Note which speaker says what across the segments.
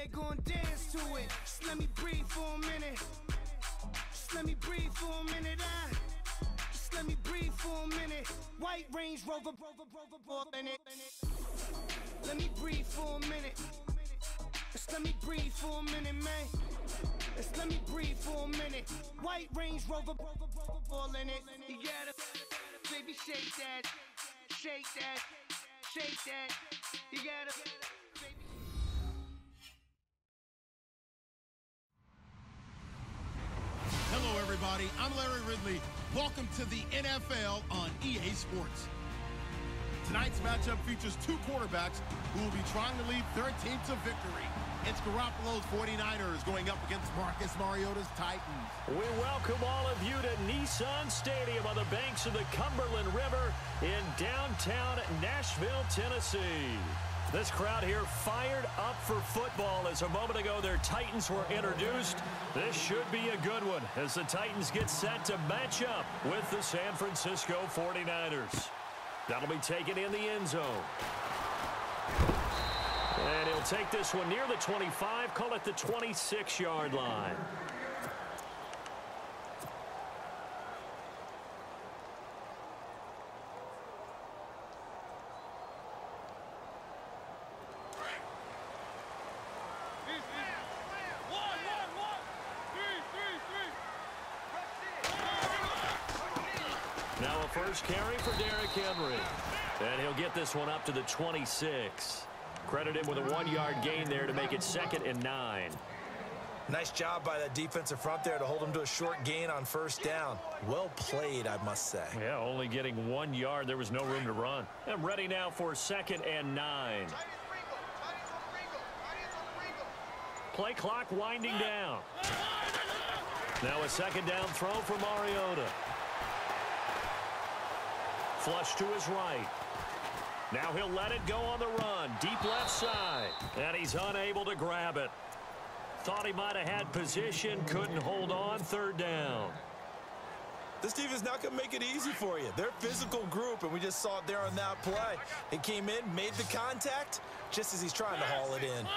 Speaker 1: They're gonna dance to it. Just let me breathe for a minute. Just let me breathe for a minute. Just let me breathe for a minute. White Range Rover, in it. Let me breathe for a minute. Just let me breathe for a minute, man. Just let me breathe for a minute. White Range Rover, ball in it. You gotta, baby, shake that, shake that, shake that. You gotta, baby.
Speaker 2: Hello, everybody. I'm Larry Ridley. Welcome to the NFL on EA Sports. Tonight's matchup features two quarterbacks who will be trying to lead their team to victory. It's Garoppolo's 49ers going up against Marcus Mariota's Titans.
Speaker 3: We welcome all of you to Nissan Stadium on the banks of the Cumberland River in downtown Nashville, Tennessee. This crowd here fired up for football as a moment ago their Titans were introduced. This should be a good one as the Titans get set to match up with the San Francisco 49ers. That'll be taken in the end zone. And he'll take this one near the 25, call it the 26-yard line. Now a first carry for Derrick Henry. And he'll get this one up to the 26. Credit him with a 1-yard gain there to make it 2nd and 9.
Speaker 4: Nice job by that defensive front there to hold him to a short gain on first down. Well played, I must say.
Speaker 3: Yeah, only getting 1 yard. There was no room to run. I'm ready now for 2nd and 9. Play clock winding down. Now a 2nd down throw for Mariota. Flush to his right. Now he'll let it go on the run. Deep left side. And he's unable to grab it. Thought he might have had position. Couldn't hold on. 3rd down.
Speaker 4: This defense not going to make it easy for you. They're a physical group, and we just saw it there on that play. He came in, made the contact, just as he's trying to haul it in.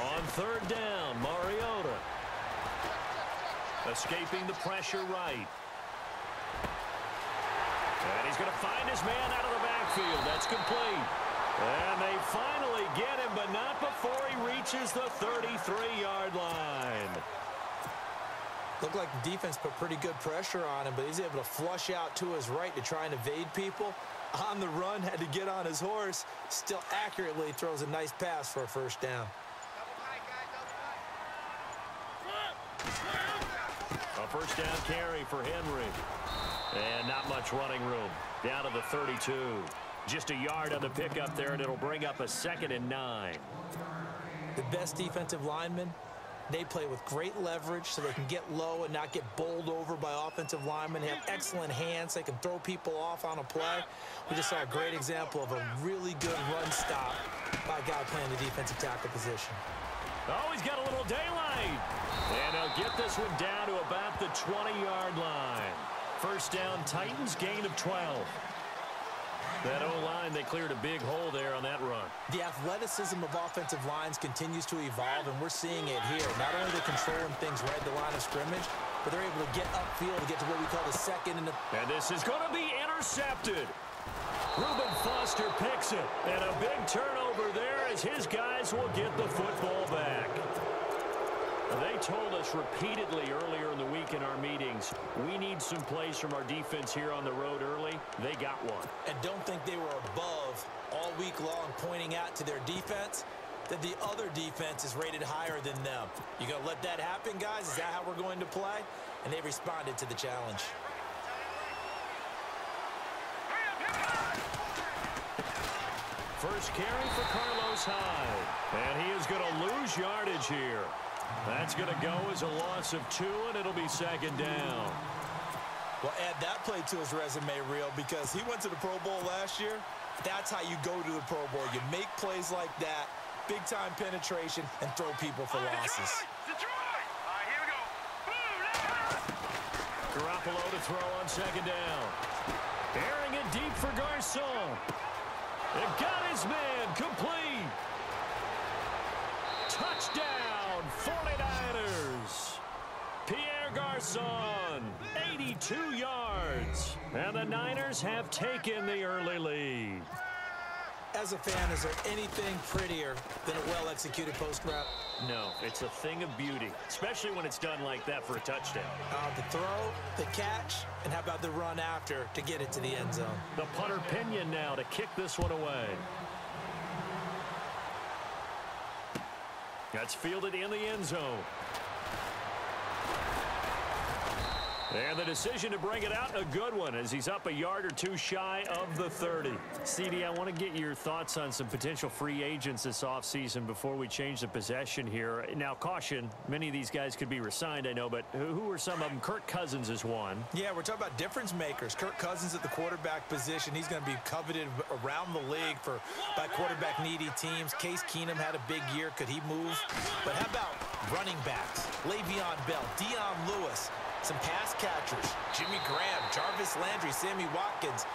Speaker 3: On 3rd down, Mariota. Escaping the pressure right. And he's going to find his man out of the backfield. That's complete. And they finally get him, but not before he reaches the 33-yard line.
Speaker 4: Looked like the defense put pretty good pressure on him, but he's able to flush out to his right to try and evade people. On the run, had to get on his horse. Still accurately throws a nice pass for a first down.
Speaker 3: A first down carry for Henry. And not much running room. Down to the 32. Just a yard on the pickup there, and it'll bring up a 2nd and 9.
Speaker 4: The best defensive linemen, they play with great leverage so they can get low and not get bowled over by offensive linemen. They have excellent hands. They can throw people off on a play. We just saw a great example of a really good run stop by a guy playing the defensive tackle position.
Speaker 3: Oh, he's got a little daylight. And they'll get this one down to about the 20-yard line. First down, Titans, gain of 12. That O-line, they cleared a big hole there on that run.
Speaker 4: The athleticism of offensive lines continues to evolve, and we're seeing it here. Not only are they controlling things right at the line of scrimmage, but they're able to get upfield to get to what we call the 2nd and the...
Speaker 3: And this is going to be intercepted. Reuben Foster picks it. And a big turnover there as his guys will get the football back. They told us repeatedly earlier in the week in our meetings, we need some plays from our defense here on the road early. They got one.
Speaker 4: And don't think they were above all week long pointing out to their defense that the other defense is rated higher than them. You going to let that happen, guys? Is that how we're going to play? And they responded to the challenge.
Speaker 3: First carry for Carlos Hyde. And he is going to lose yardage here. That's going to go as a loss of 2, and it'll be 2nd down.
Speaker 4: Well, add that play to his resume reel because he went to the Pro Bowl last year. That's how you go to the Pro Bowl. You make plays like that, big-time penetration, and throw people for losses.
Speaker 5: Detroit! Here we go.
Speaker 3: Garoppolo to throw on 2nd down. Airing it deep for Garcon. It got his man complete. Touchdown, 49ers. Pierre Garçon, 82 yards. And the Niners have taken the early lead.
Speaker 4: As a fan, is there anything prettier than a well-executed post route?
Speaker 3: No, it's a thing of beauty, especially when it's done like that for a touchdown.
Speaker 4: The throw, the catch, and how about the run after to get it to the end zone?
Speaker 3: The punter Pinion now to kick this one away. That's fielded in the end zone. And the decision to bring it out, a good one, as he's up a yard or two shy of the 30. CD, I want to get your thoughts on some potential free agents this offseason before we change the possession here. Now, caution, many of these guys could be re-signed, I know, but who are some of them? Kirk Cousins is one.
Speaker 4: Yeah, we're talking about difference makers. Kirk Cousins at the quarterback position. He's going to be coveted around the league by quarterback-needy teams. Case Keenum had a big year. Could he move? But how about running backs? Le'Veon Bell, Dion Lewis, some pass catchers, Jimmy Graham, Jarvis Landry, Sammy Watkins.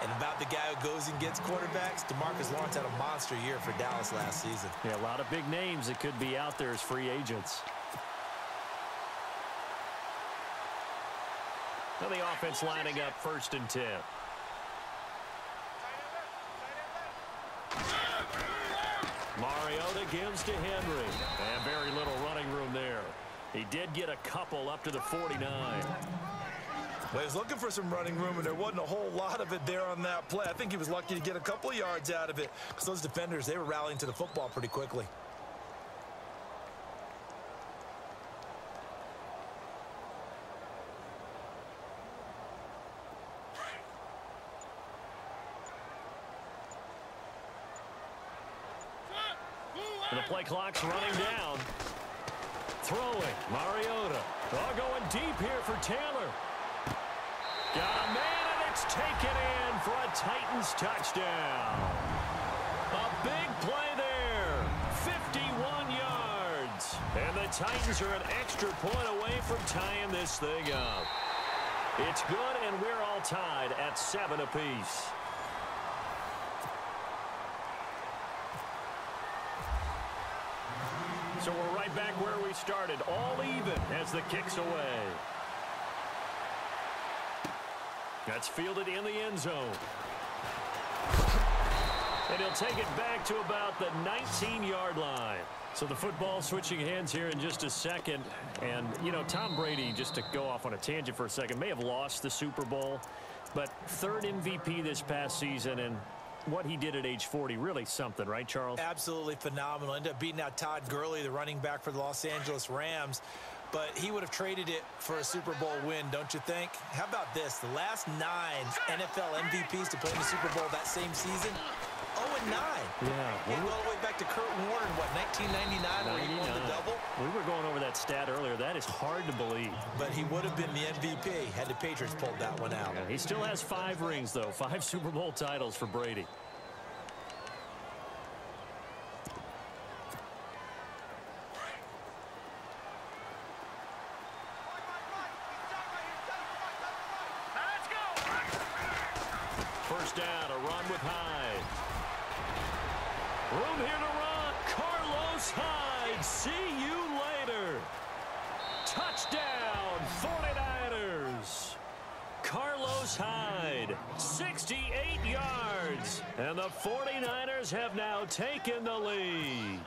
Speaker 4: And about the guy who goes and gets quarterbacks, DeMarcus Lawrence had a monster year for Dallas last season.
Speaker 3: Yeah, a lot of big names that could be out there as free agents. Now the offense lining up 1st and 10. Mariota gives to Henry. And very little running room there. He did get a couple up to the 49.
Speaker 4: Well, he was looking for some running room, and there wasn't a whole lot of it there on that play. I think he was lucky to get a couple of yards out of it because those defenders, they were rallying to the football pretty quickly.
Speaker 3: And the play clock's running down. Throwing, Mariota. Oh, going deep here for Taylor. Got a man, and it's taken in for a Titans touchdown. A big play there. 51 yards. And the Titans are an extra point away from tying this thing up. It's good, and we're all tied at 7 apiece. So we're right back where we started, all even as the kick's away. That's fielded in the end zone. And he'll take it back to about the 19-yard line. So the football switching hands here in just a second. And, you know, Tom Brady, just to go off on a tangent for a second, may have lost the Super Bowl, but 3rd MVP this past season, and what he did at age 40, really something, right, Charles?
Speaker 4: Absolutely phenomenal. Ended up beating out Todd Gurley, the running back for the Los Angeles Rams. But he would have traded it for a Super Bowl win, don't you think? How about this? The last 9 NFL MVPs to play in the Super Bowl that same season, 0-9.
Speaker 3: Yeah.
Speaker 4: He went all the way back to Kurt Warner in, what, 1999 where he won the double?
Speaker 3: We were going over that stat earlier. That is hard to believe.
Speaker 4: But he would have been the MVP had the Patriots pulled that one out.
Speaker 3: Yeah, he still has 5 rings, though. 5 Super Bowl titles for Brady. First down, a run with Hyde. Room here to run. Carlos Hyde. See you later. Touchdown, 49ers. Carlos Hyde, 68 yards. And the 49ers have now taken the lead.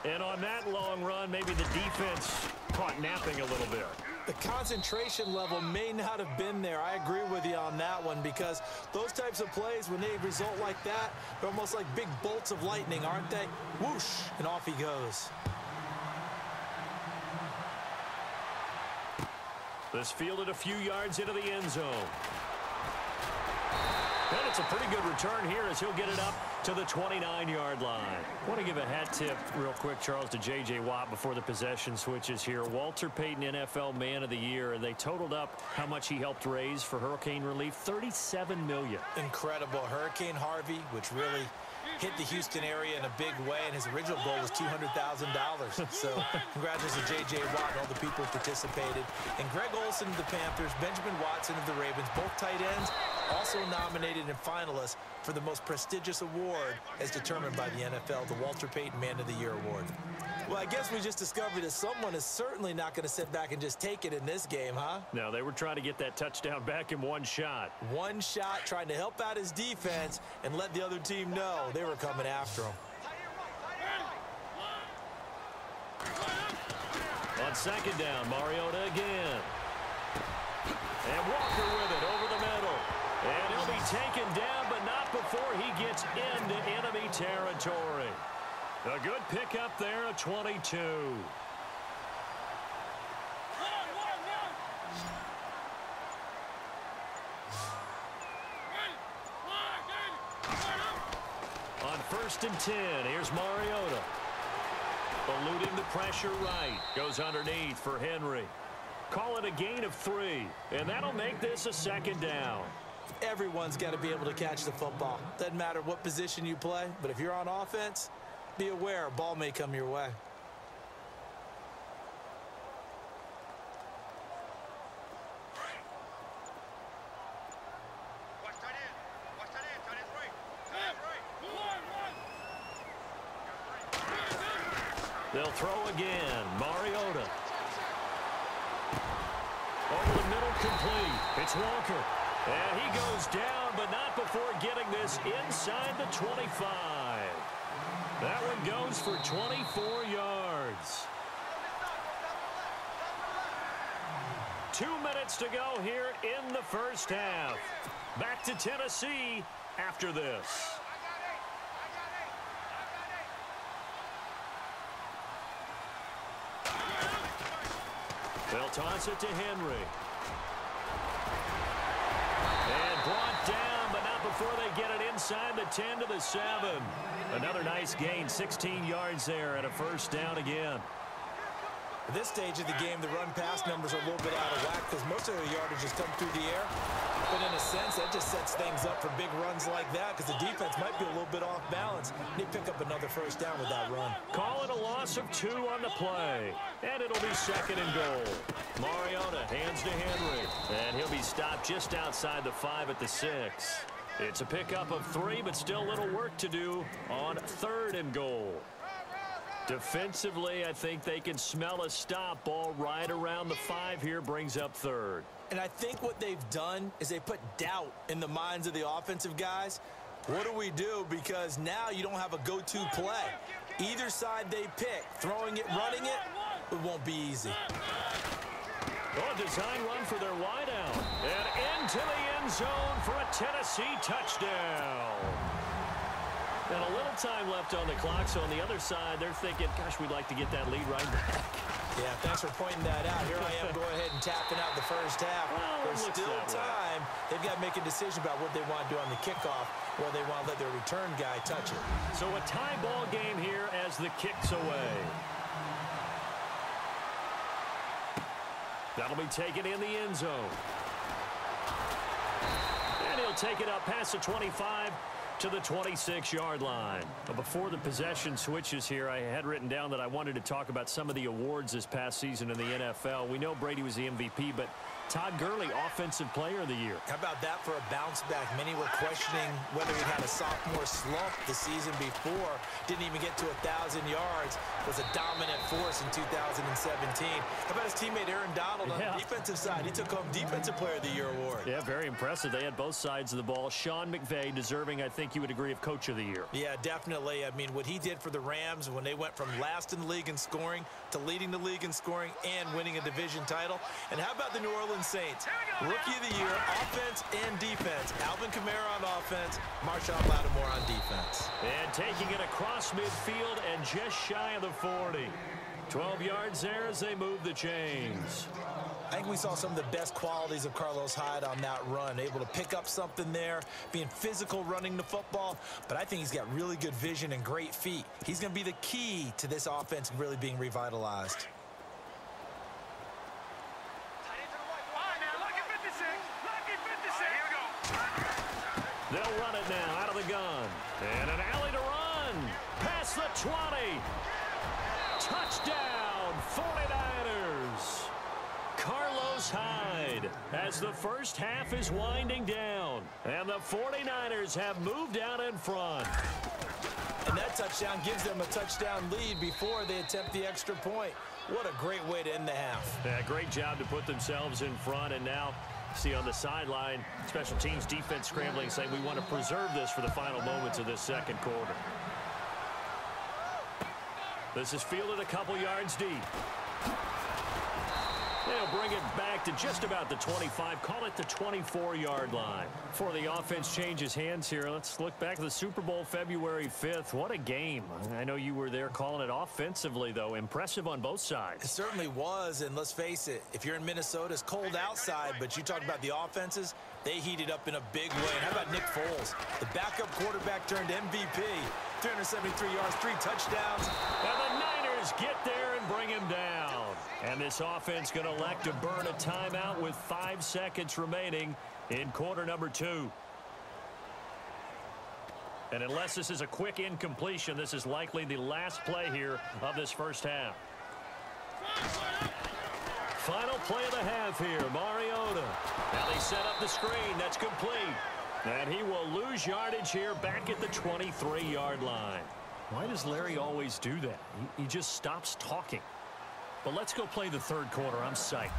Speaker 3: And on that long run, maybe the defense caught napping a little bit.
Speaker 4: The concentration level may not have been there. I agree with you on that one because those types of plays, when they result like that, they're almost like big bolts of lightning, aren't they? Whoosh, and off he goes.
Speaker 3: This fielded a few yards into the end zone. And it's a pretty good return here as he'll get it up to the 29-yard line. I want to give a hat tip real quick, Charles, to J.J. Watt before the possession switches here. Walter Payton, NFL Man of the Year, and they totaled up how much he helped raise for hurricane relief, $37 million.
Speaker 4: Incredible. Hurricane Harvey, which really hit the Houston area in a big way, and his original goal was $200,000. So congratulations to J.J. Watt and all the people who participated. And Greg Olsen of the Panthers, Benjamin Watson of the Ravens, both tight ends, Also nominated and finalist for the most prestigious award as determined by the NFL, the Walter Payton Man of the Year Award. Well, I guess we just discovered that someone is certainly not going to sit back and just take it in this game, huh?
Speaker 3: No, they were trying to get that touchdown back in one shot.
Speaker 4: One shot, trying to help out his defense and let the other team know they were coming after him.
Speaker 3: On second down, Mariota again. And Walker with it over the middle. And he'll be taken down, but not before he gets into enemy territory. A good pickup there at 22. On 1st and 10, here's Mariota. Eluding the pressure right. Goes underneath for Henry. Call it a gain of 3, and that'll make this a 2nd down.
Speaker 4: Everyone's got to be able to catch the football. Doesn't matter what position you play, but if you're on offense, be aware a ball may come your way.
Speaker 3: They'll throw again. Mariota. Over the middle, complete. It's Walker. And he goes down, but not before getting this inside the 25. That one goes for 24 yards. 2 minutes to go here in the first half. Back to Tennessee after this. They'll toss it to Henry. And brought down, but not before they get it inside the 10 to the 7. Another nice gain, 16 yards there and a 1st down again.
Speaker 4: At this stage of the game, the run-pass numbers are a little bit out of whack because most of their yardage has come through the air. But in a sense, that just sets things up for big runs like that because the defense might be a little bit off balance. They pick up another 1st down with that run.
Speaker 3: Call it a loss of 2 on the play. And it'll be 2nd and goal. Mariota hands to Henry. And he'll be stopped just outside the 5 at the 6. It's a pickup of 3, but still a little work to do on 3rd and goal. Defensively, I think they can smell a stop. Ball right around the 5 here, brings up 3rd.
Speaker 4: And I think what they've done is they put doubt in the minds of the offensive guys. What do we do? Because now you don't have a go-to play. Either side they pick, throwing it, running it, it won't be easy.
Speaker 3: Oh, design run for their wideout. And into the end zone for a Tennessee touchdown. And a little time left on the clock, so on the other side, they're thinking, gosh, we'd like to get that lead right back.
Speaker 4: Yeah, thanks for pointing that out. Here I am going ahead and tapping out the first half.
Speaker 3: Well,
Speaker 4: there's still time. They've got to make a decision about what they want to do on the kickoff, or they want to let their return guy touch it.
Speaker 3: So a tie ball game here as the kick's away. That'll be taken in the end zone. And he'll take it up past the 25 to the 26-yard line. But before the possession switches here, I had written down that I wanted to talk about some of the awards this past season in the NFL. We know Brady was the MVP, but Todd Gurley, Offensive Player of the Year.
Speaker 4: How about that for a bounce back? Many were questioning whether he had a sophomore slump the season before. Didn't even get to 1,000 yards. Was a dominant force in 2017. How about his teammate Aaron Donald on the defensive side? He took home Defensive Player of the Year award.
Speaker 3: Yeah, very impressive. They had both sides of the ball. Sean McVay deserving, I think you would agree, of Coach of the Year.
Speaker 4: Yeah, definitely. I mean, what he did for the Rams when they went from last in the league in scoring to leading the league in scoring and winning a division title. And how about the New Orleans Saints? Rookie of the Year, offense and defense. Alvin Kamara on offense, Marshawn Lattimore on defense.
Speaker 3: And taking it across midfield and just shy of the 40. 12 yards there as they move the chains.
Speaker 4: I think we saw some of the best qualities of Carlos Hyde on that run. Able to pick up something there, being physical running the football, but I think he's got really good vision and great feet. He's going to be the key to this offense really being revitalized.
Speaker 3: They'll run it now out of the gun. And an alley to run. Past the 20. Touchdown, 49ers. Carlos Ships hide as the first half is winding down. And the 49ers have moved out in front.
Speaker 4: And that touchdown gives them a touchdown lead before they attempt the extra point. What a great way to end the half.
Speaker 3: Yeah, great job to put themselves in front. And now, see on the sideline, special teams defense scrambling, saying we want to preserve this for the final moments of this second quarter. This is fielded a couple yards deep. They'll bring it back to just about the 25, call it the 24-yard line. Before the offense changes hands here, let's look back to the Super Bowl February 5th. What a game. I know you were there calling it offensively, though. Impressive on both sides.
Speaker 4: It certainly was, and let's face it, if you're in Minnesota, it's cold outside, but you talk about the offenses, they heated up in a big way. And how about Nick Foles? The backup quarterback turned MVP. 373 yards, 3 touchdowns.
Speaker 3: And the Niners get there and bring him down. And this offense going to elect to burn a timeout with 5 seconds remaining in quarter number 2. And unless this is a quick incompletion, this is likely the last play here of this first half. Final play of the half here, Mariota. Now they set up the screen. That's complete. And he will lose yardage here back at the 23-yard line. Why does Larry always do that? He just stops talking. But let's go play the third quarter. I'm psyched.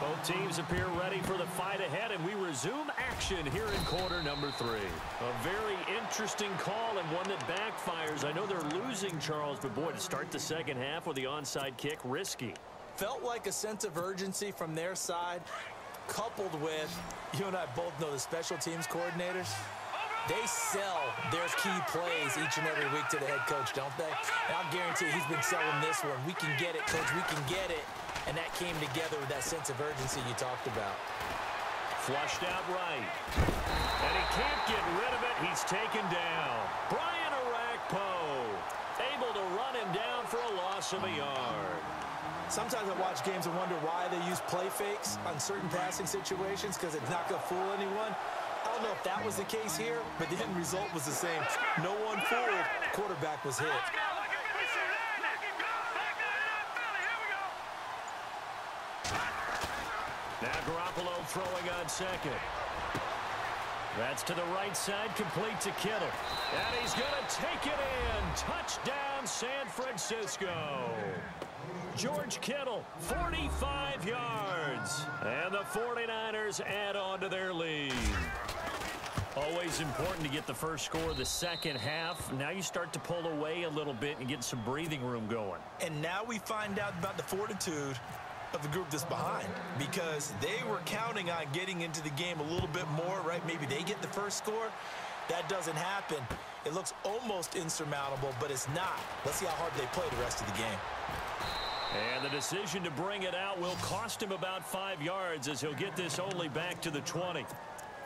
Speaker 3: Both teams appear ready for the fight ahead, and we resume action here in quarter number 3. A very interesting call and one that backfires. I know they're losing, Charles, but boy, to start the second half with the onside kick, risky.
Speaker 4: Felt like a sense of urgency from their side, coupled with, you and I both know the special teams coordinators. They sell their key plays each and every week to the head coach, don't they? And I'll guarantee he's been selling this one. We can get it, coach. We can get it. And that came together with that sense of urgency you talked about.
Speaker 3: Flushed out right. And he can't get rid of it. He's taken down. Brian Orakpo able to run him down for a loss of a yard.
Speaker 4: Sometimes I watch games and wonder why they use play fakes on certain passing situations, because it's not going to fool anyone. I don't know if that was the case here, but the end result was the same. No one fooled. Quarterback was hit.
Speaker 3: Now Garoppolo throwing on second. That's to the right side, complete to Kittle. And he's going to take it in. Touchdown, San Francisco. George Kittle, 45 yards. And the 49ers add on to their lead. Always important to get the first score of the second half. Now you start to pull away a little bit and get some breathing room going.
Speaker 4: And now we find out about the fortitude of the group that's behind, because they were counting on getting into the game a little bit more, right? Maybe they get the first score. That doesn't happen. It looks almost insurmountable, but it's not. Let's see how hard they play the rest of the game.
Speaker 3: And the decision to bring it out will cost him about 5 yards, as he'll get this only back to the 20.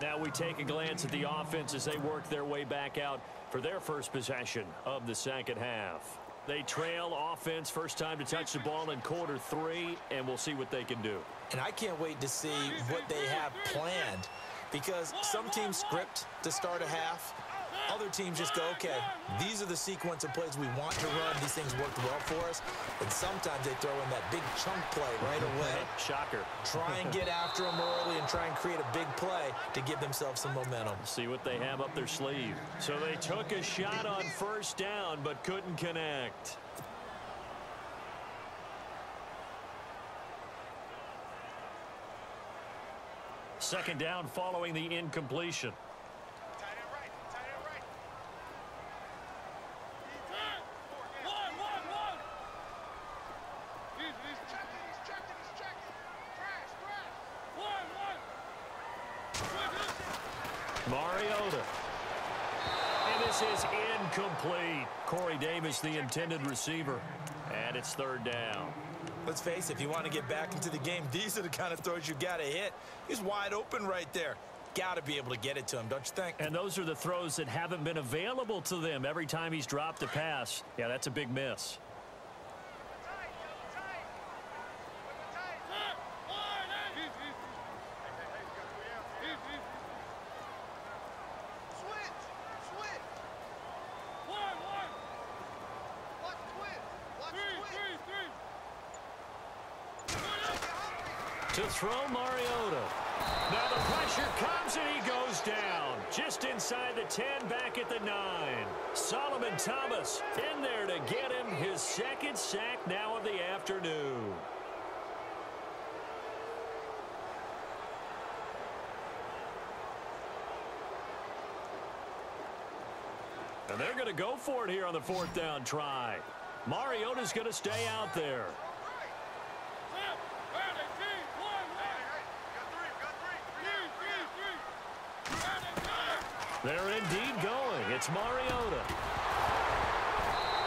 Speaker 3: Now we take a glance at the offense as they work their way back out for their first possession of the second half. They trail offense, first time to touch the ball in quarter 3, and we'll see what they can do.
Speaker 4: And I can't wait to see what they have planned, because some teams script to start a half. Other teams just go, okay, these are the sequence of plays we want to run. These things worked well for us. And sometimes they throw in that big chunk play right away.
Speaker 3: Shocker.
Speaker 4: Try and get after them early and try and create a big play to give themselves some momentum.
Speaker 3: See what they have up their sleeve. So they took a shot on first down but couldn't connect. Second down following the incompletion. Mariota. And this is incomplete. Corey Davis, the intended receiver. And it's third down.
Speaker 4: Let's face it, if you want to get back into the game, these are the kind of throws you got to hit. He's wide open right there. Got to be able to get it to him, don't you think?
Speaker 3: And those are the throws that haven't been available to them every time he's dropped a pass. Yeah, that's a big miss. To throw Mariota. Now the pressure comes and he goes down. Just inside the 10, back at the 9. Solomon Thomas in there to get him his second sack now of the afternoon. And they're going to go for it here on the 4th down try. Mariota's going to stay out there. They're indeed going. It's Mariota.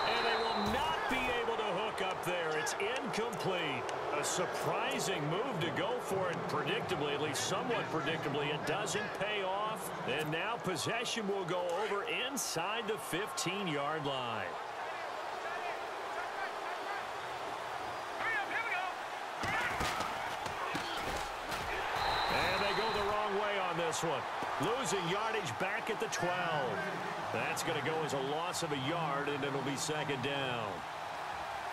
Speaker 3: And they will not be able to hook up there. It's incomplete. A surprising move to go for it predictably, at least somewhat predictably. It doesn't pay off. And now possession will go over inside the 15-yard line. And they go the wrong way on this one. Losing yardage back at the 12. That's going to go as a loss of a yard, and it'll be 2nd down.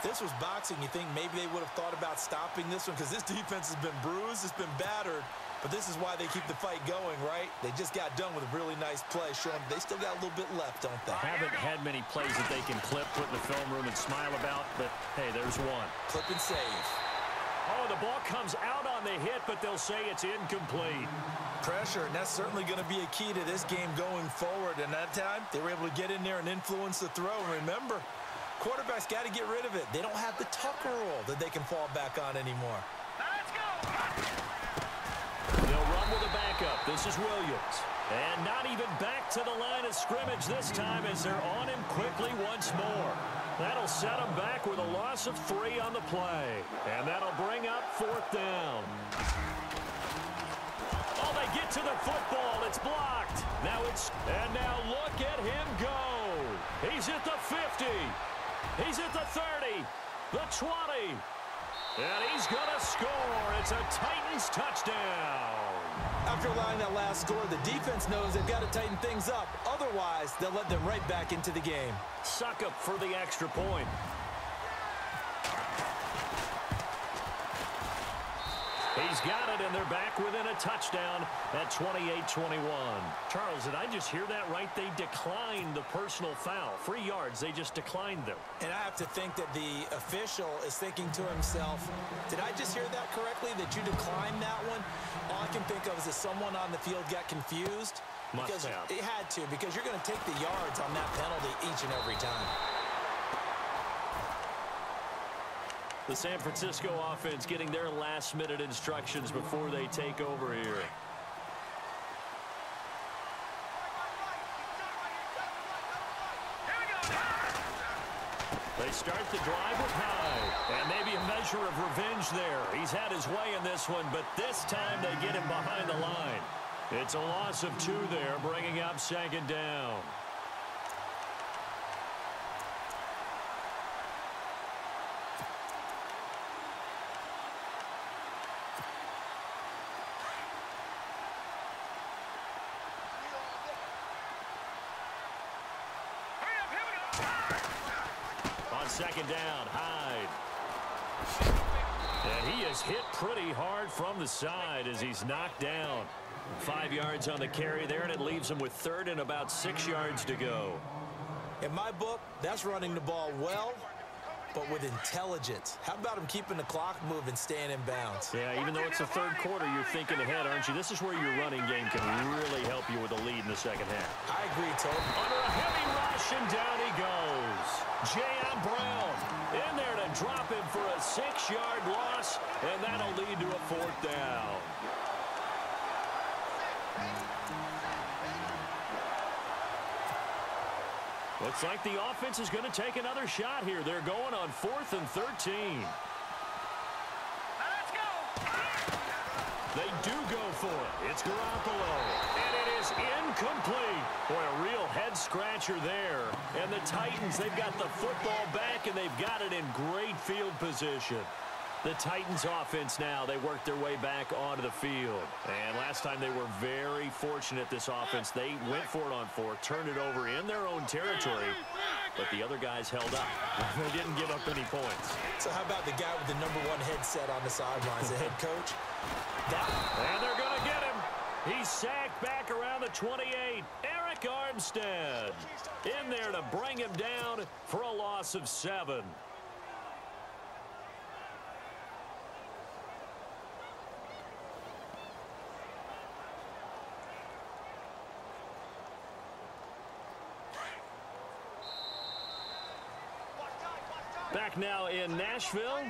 Speaker 4: This was boxing. You think maybe they would have thought about stopping this one because this defense has been bruised, it's been battered, but this is why they keep the fight going, right? They just got done with a really nice play, showing they still got a little bit left, don't they?
Speaker 3: Haven't had many plays that they can clip, put in the film room, and smile about, but hey, there's one.
Speaker 4: Clip and save.
Speaker 3: Oh, the ball comes out on the hit, but they'll say it's incomplete.
Speaker 4: Pressure, and that's certainly going to be a key to this game going forward. And that time, they were able to get in there and influence the throw. And remember, quarterbacks got to get rid of it. They don't have the Tucker rule that they can fall back on anymore.
Speaker 5: Let's go.
Speaker 3: They'll run with a backup. This is Williams. And not even back to the line of scrimmage this time as they're on him quickly once more. That'll set him back with a loss of 3 on the play. And that'll bring up 4th down. Oh, they get to the football. It's blocked. And now look at him go. He's at the 50. He's at the 30. The 20. And he's going to score. It's a Titans touchdown.
Speaker 4: After allowing that last score, the defense knows they've got to tighten things up. Otherwise, they'll let them right back into the game.
Speaker 3: Suck up for the extra point. He's got it, and they're back within a touchdown at 28-21. Charles, did I just hear that right? They declined the personal foul. 3 yards, they just declined them.
Speaker 4: And I have to think that the official is thinking to himself, did I just hear that correctly, that you declined that one? All I can think of is that someone on the field got confused.
Speaker 3: Must have.
Speaker 4: It had to, because you're going to take the yards on that penalty each and every time.
Speaker 3: The San Francisco offense getting their last-minute instructions before they take over here. They start the drive with Hyde. And maybe a measure of revenge there. He's had his way in this one, but this time they get him behind the line. It's a loss of 2 there, bringing up 2nd down. On 2nd down, Hyde. And he is hit pretty hard from the side as he's knocked down. 5 yards on the carry there, and it leaves him with 3rd and about 6 yards to go.
Speaker 4: In my book, that's running the ball well, but with intelligence. How about him keeping the clock moving, staying in bounds?
Speaker 3: Yeah, even though it's the 3rd quarter, you're thinking ahead, aren't you? This is where your running game can really help you with a lead in the 2nd half.
Speaker 4: I agree, Toby.
Speaker 3: Under a heavy rush, and down he goes. J.M. Brown in there to drop him for a 6-yard loss, and that'll lead to a 4th down. Looks like the offense is going to take another shot here. They're going on 4th and 13.
Speaker 5: Let's go.
Speaker 3: They do go for it. It's Garoppolo. And it is incomplete. Boy, a real head-scratcher there. And the Titans, they've got the football back, and they've got it in great field position. The Titans offense now, they work their way back onto the field. And last time they were very fortunate, this offense. They went for it on 4, turned it over in their own territory, but the other guys held up. They didn't give up any points.
Speaker 4: So how about the guy with the #1 headset on the sidelines, the head coach?
Speaker 3: And they're going to get him. He's sacked back around the 28. Eric Armstead in there to bring him down for a loss of 7. Back now in Nashville.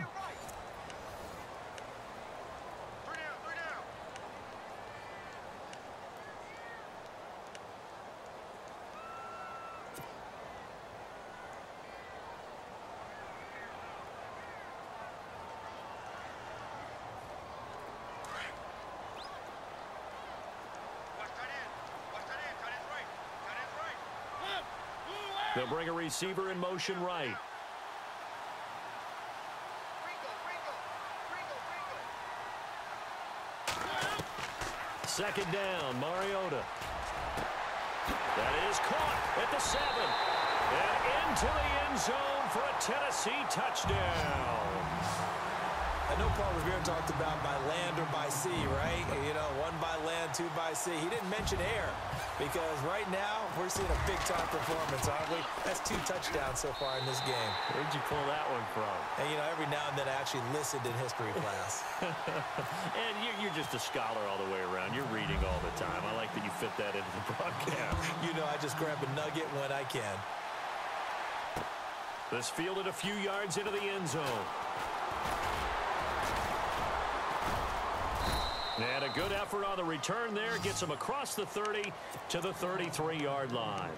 Speaker 3: They'll bring a receiver in motion right. Second down, Mariota. That is caught at the 7. And into the end zone for a Tennessee touchdown.
Speaker 4: I know Paul Revere talked about by land or by sea, right? You know, 1 by land, 2 by sea. He didn't mention air because right now we're seeing a big-time performance, aren't we? That's 2 touchdowns so far in this game.
Speaker 3: Where'd you pull that one from?
Speaker 4: And, you know, every now and then I actually listened in history class.
Speaker 3: And you're just a scholar all the way around. You're reading all the time. I like that you fit that into the broadcast.
Speaker 4: You know, I just grab a nugget when I can.
Speaker 3: This fielded a few yards into the end zone. And a good effort on the return there. Gets him across the 30 to the 33-yard line.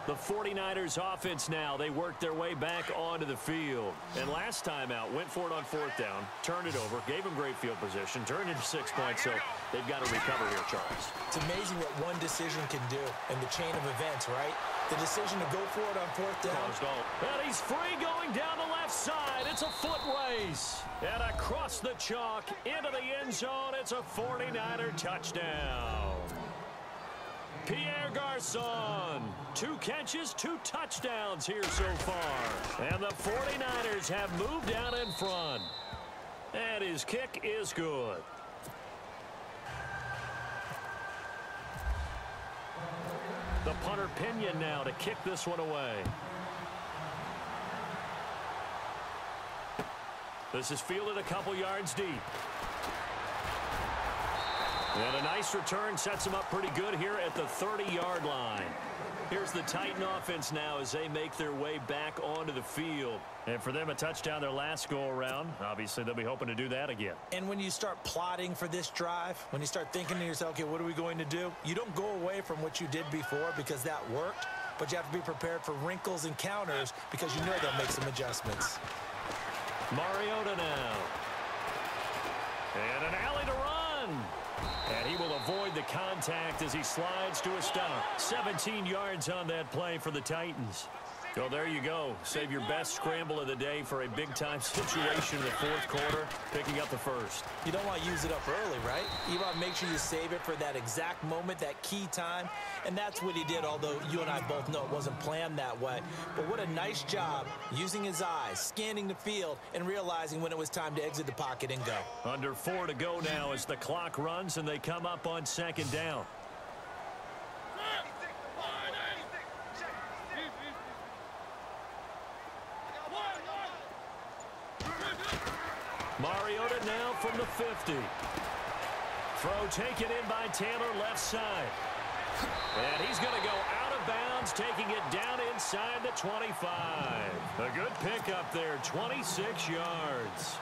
Speaker 3: The 49ers offense now, they worked their way back onto the field. And last time out, went for it on 4th down, turned it over, gave them great field position, turned into 6 points, so they've got to recover here, Charles.
Speaker 4: It's amazing what one decision can do in the chain of events, right? The decision to go for it on 4th down.
Speaker 3: And he's free going down the left side. It's a foot race. And across the chalk into the end zone, it's a 49er touchdown. Pierre Garçon, 2 catches, 2 touchdowns here so far. And the 49ers have moved out in front. And his kick is good. The punter Pinion now to kick this one away. This is fielded a couple yards deep. And a nice return sets him up pretty good here at the 30-yard line. Here's the Titan offense now as they make their way back onto the field. And for them, a touchdown their last go-around. Obviously, they'll be hoping to do that again.
Speaker 4: And when you start plotting for this drive, when you start thinking to yourself, okay, what are we going to do? You don't go away from what you did before because that worked, but you have to be prepared for wrinkles and counters because you know they'll make some adjustments.
Speaker 3: Mariota now. And an alley to run. And he will avoid the contact as he slides to a stop. 17 yards on that play for the Titans. Well, there you go. Save your best scramble of the day for a big-time situation in the 4th quarter, picking up the 1st.
Speaker 4: You don't want to use it up early, right? You want to make sure you save it for that exact moment, that key time. And that's what he did, although you and I both know it wasn't planned that way. But what a nice job using his eyes, scanning the field, and realizing when it was time to exit the pocket and go.
Speaker 3: Under 4 to go now as the clock runs and they come up on 2nd down. Mariota now from the 50. Throw taken in by Taylor left side. And he's going to go out of bounds, taking it down inside the 25. A good pickup there, 26 yards.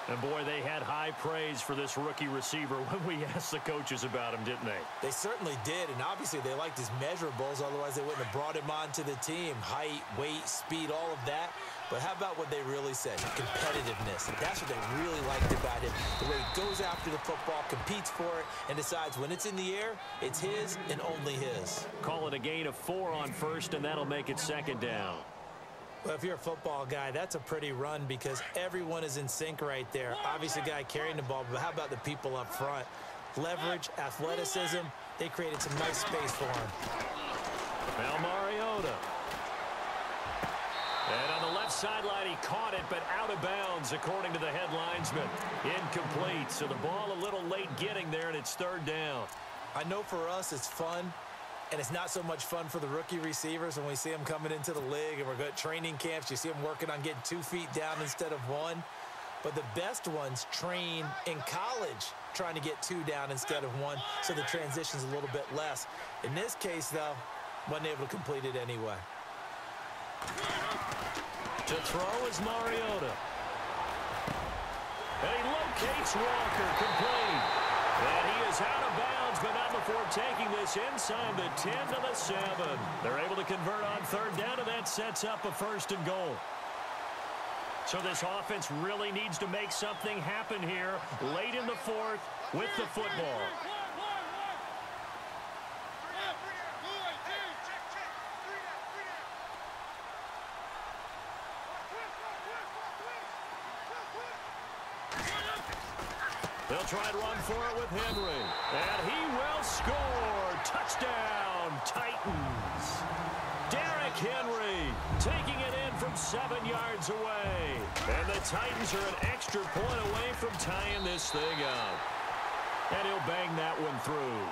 Speaker 3: And, boy, they had high praise for this rookie receiver when we asked the coaches about him, didn't they?
Speaker 4: They certainly did, and obviously they liked his measurables. Otherwise, they wouldn't have brought him onto the team. Height, weight, speed, all of that. But how about what they really said? Competitiveness. That's what they really liked about him. The way he goes after the football, competes for it, and decides when it's in the air, it's his and only his.
Speaker 3: Call it a gain of 4 on 1st, and that'll make it 2nd down.
Speaker 4: Well, if you're a football guy, that's a pretty run because everyone is in sync right there. Obviously, the guy carrying the ball, but how about the people up front? Leverage, athleticism, they created some nice space for him.
Speaker 3: Now Mariota. And on the left sideline, he caught it, but out of bounds, according to the head linesman. Incomplete, so the ball a little late getting there, and it's third down.
Speaker 4: I know for us it's fun, and it's not so much fun for the rookie receivers when we see them coming into the league, and we're going to training camps. You see them working on getting 2 feet down instead of 1. But the best ones train in college trying to get 2 down instead of 1, so the transition's a little bit less. In this case, though, wasn't able to complete it anyway.
Speaker 3: To throw is Mariota. And he locates Walker, complete. And he is out of bounds, but not before taking this inside the 10 to the 7. They're able to convert on third down, and that sets up a 1st and goal. So this offense really needs to make something happen here late in the 4th with the football. They'll try and run for it with Henry. And he will score. Touchdown, Titans. Derrick Henry taking it in from 7 yards away. And the Titans are an extra point away from tying this thing up. And he'll bang that one through.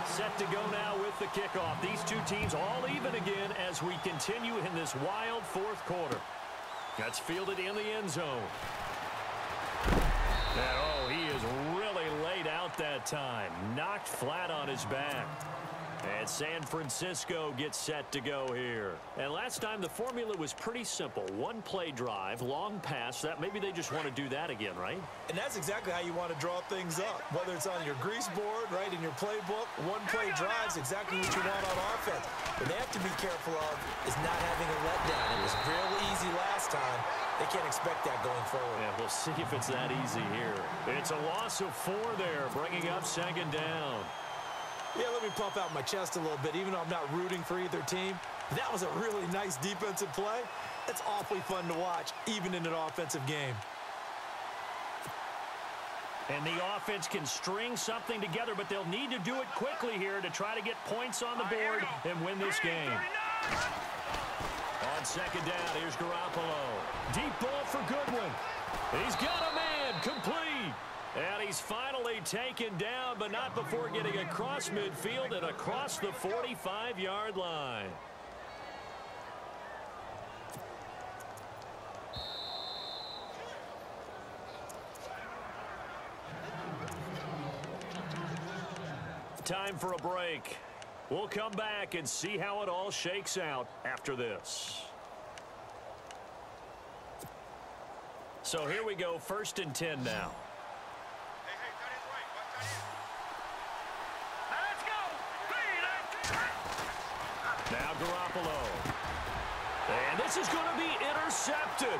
Speaker 3: Set to go now with the kickoff. These two teams all even again as we continue in this wild 4th quarter. That's fielded in the end zone. And, oh, he is really laid out that time. Knocked flat on his back. And San Francisco gets set to go here. And last time the formula was pretty simple. 1-play drive, long pass. That maybe they just want to do that again, right?
Speaker 4: And that's exactly how you want to draw things up. Whether it's on your grease board, right, in your playbook, 1-play drive is exactly what you want on offense. What they have to be careful of is not having a letdown. It was real easy last time. They can't expect that going forward.
Speaker 3: Yeah, we'll see if it's that easy here. It's a loss of 4 there, bringing up 2nd down.
Speaker 4: Yeah, let me pump out my chest a little bit. Even though I'm not rooting for either team, that was a really nice defensive play. It's awfully fun to watch, even in an offensive game.
Speaker 3: And the offense can string something together, but they'll need to do it quickly here to try to get points on the board and win this game. On 2nd down, here's Garoppolo. Deep ball for Goodwin. He's got a man, complete. And he's finally taken down, but not before getting across midfield and across the 45-yard line. Time for a break. We'll come back and see how it all shakes out after this. So here we go, 1st and 10 now. Now Garoppolo. And this is going to be intercepted.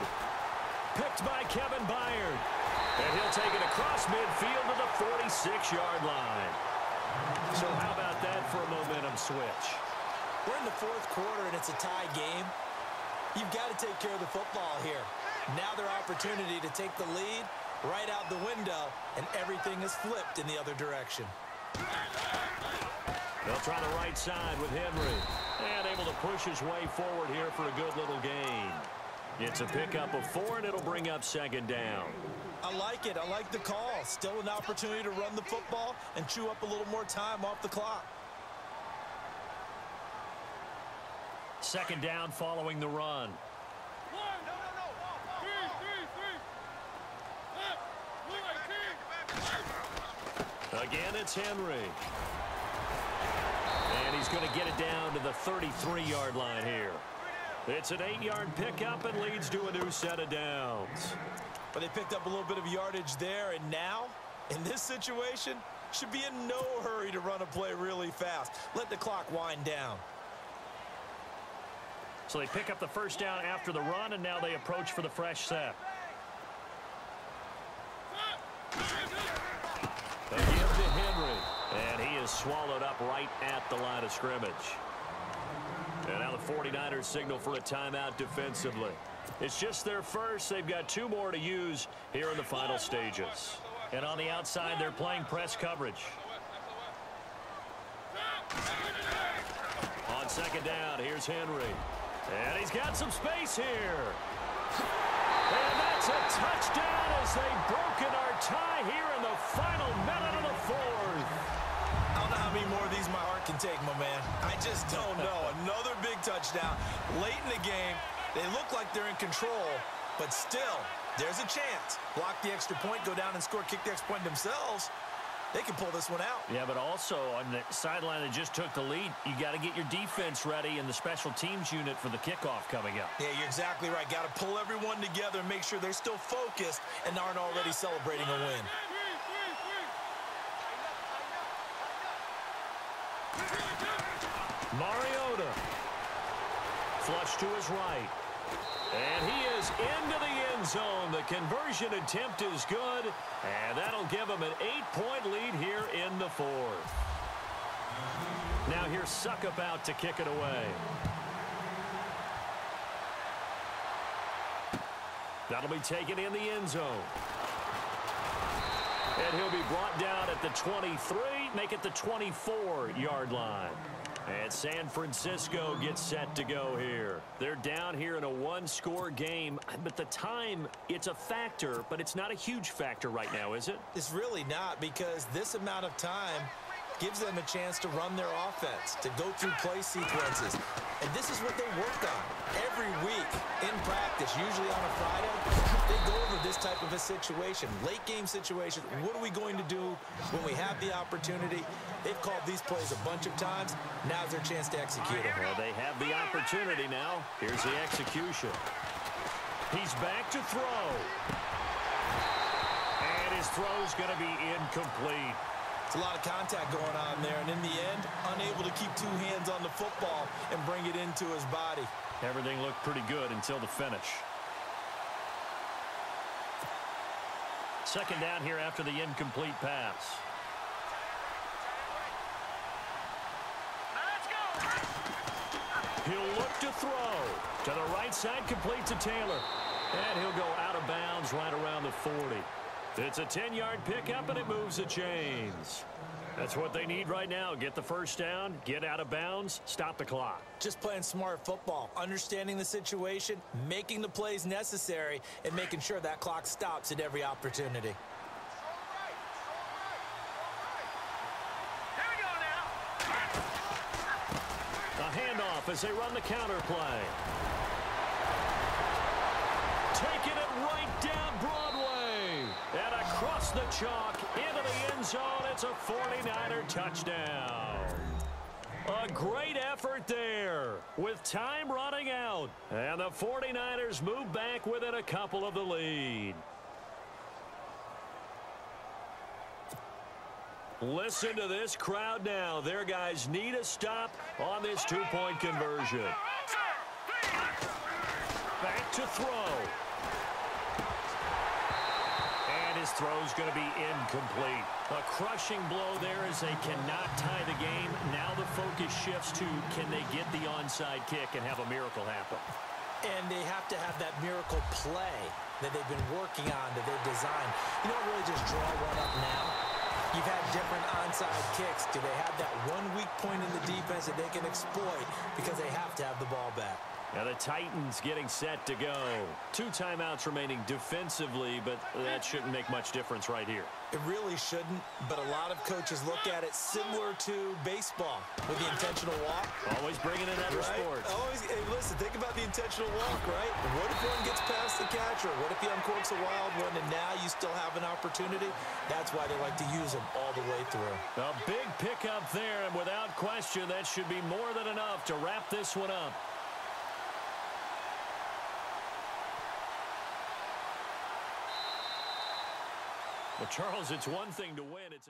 Speaker 3: Picked by Kevin Byard. And he'll take it across midfield to the 46-yard line. So how about that for a momentum switch?
Speaker 4: We're in the 4th quarter, and it's a tie game. You've got to take care of the football here. Now their opportunity to take the lead right out the window, and everything is flipped in the other direction.
Speaker 3: They'll try the right side with Henry. And able to push his way forward here for a good little gain. It's a pickup of 4, and it'll bring up 2nd down.
Speaker 4: I like it. I like the call. Still an opportunity to run the football and chew up a little more time off the clock.
Speaker 3: 2nd down following the run. Again, it's Henry. And he's going to get it down to the 33-yard line here. It's an 8-yard pickup and leads to a new set of downs.
Speaker 4: But they picked up a little bit of yardage there, and now, in this situation, should be in no hurry to run a play really fast. Let the clock wind down.
Speaker 3: So they pick up the 1st down after the run, and now they approach for the fresh set. Again to Henry. And he is swallowed up right at the line of scrimmage. And now the 49ers signal for a timeout defensively. It's just their first. They've got 2 more to use here in the final stages. And on the outside, they're playing press coverage. On second down, here's Henry. And he's got some space here. And that's a touchdown as they've broken our tie here in the final minute of the 4th.
Speaker 4: I don't know how many more of these my heart can take, my man. I just don't know. Another big touchdown late in the game. They look like they're in control, but still, there's a chance. Block the extra point, go down and score, kick the extra point themselves. They can pull this one out.
Speaker 3: Yeah, but also on the sideline that just took the lead, you got to get your defense ready and the special teams unit for the kickoff coming up.
Speaker 4: Yeah, you're exactly right. Got to pull everyone together and make sure they're still focused and aren't already celebrating a win.
Speaker 3: Mariota. Flush to his right. And he is into the end zone. The conversion attempt is good, and that'll give him an 8-point lead here in the 4th. Now here's Suckup out to kick it away. That'll be taken in the end zone. And he'll be brought down at the 23, make it the 24-yard line. And San Francisco gets set to go here. They're down here in a 1-score game, but the time, it's a factor, but it's not a huge factor right now, is it?
Speaker 4: It's really not, because this amount of time gives them a chance to run their offense, to go through play sequences. And this is what they work on every week in practice, usually on a Friday. They go over this type of a situation, late game situation. What are we going to do when we have the opportunity? They've called these plays a bunch of times. Now's their chance to execute them.
Speaker 3: Well, they have the opportunity now. Here's the execution. He's back to throw. And his throw's going to be incomplete.
Speaker 4: It's a lot of contact going on there, and in the end, unable to keep 2 hands on the football and bring it into his body.
Speaker 3: Everything looked pretty good until the finish. Second down here after the incomplete pass. He'll look to throw. To the right side, complete to Taylor. And he'll go out of bounds right around the 40. It's a 10-yard pickup, and it moves the chains. That's what they need right now. Get the first down, get out of bounds, stop the clock.
Speaker 4: Just playing smart football, understanding the situation, making the plays necessary, and making sure that clock stops at every opportunity.
Speaker 5: Here we go now.
Speaker 3: A handoff as they run the counter play. Taking it right down Broadway. And across the chalk into the end zone. It's a 49er touchdown. A great effort there with time running out. And the 49ers move back within a couple of the lead. Listen to this crowd now. Their guys need a stop on this 2-point conversion. Back to throw. And his throw's going to be incomplete. A crushing blow there as they cannot tie the game. Now the focus shifts to can they get the onside kick and have a miracle happen.
Speaker 4: And they have to have that miracle play that they've been working on, that they've designed. You don't really just draw one up now. You've had different onside kicks. Do they have that one weak point in the defense that they can exploit because they have to have the ball back?
Speaker 3: Now the Titans getting set to go. 2 timeouts remaining defensively, but that shouldn't make much difference right here.
Speaker 4: It really shouldn't, but a lot of coaches look at it similar to baseball with the intentional walk.
Speaker 3: Always bringing in other sports.
Speaker 4: Always, hey, listen, think about the intentional walk, right? What if one gets past the catcher? What if he uncorks a wild one and now you still have an opportunity? That's why they like to use them all the way through.
Speaker 3: A big pickup there, and without question, that should be more than enough to wrap this one up. Well, Charles, it's one thing to win. It's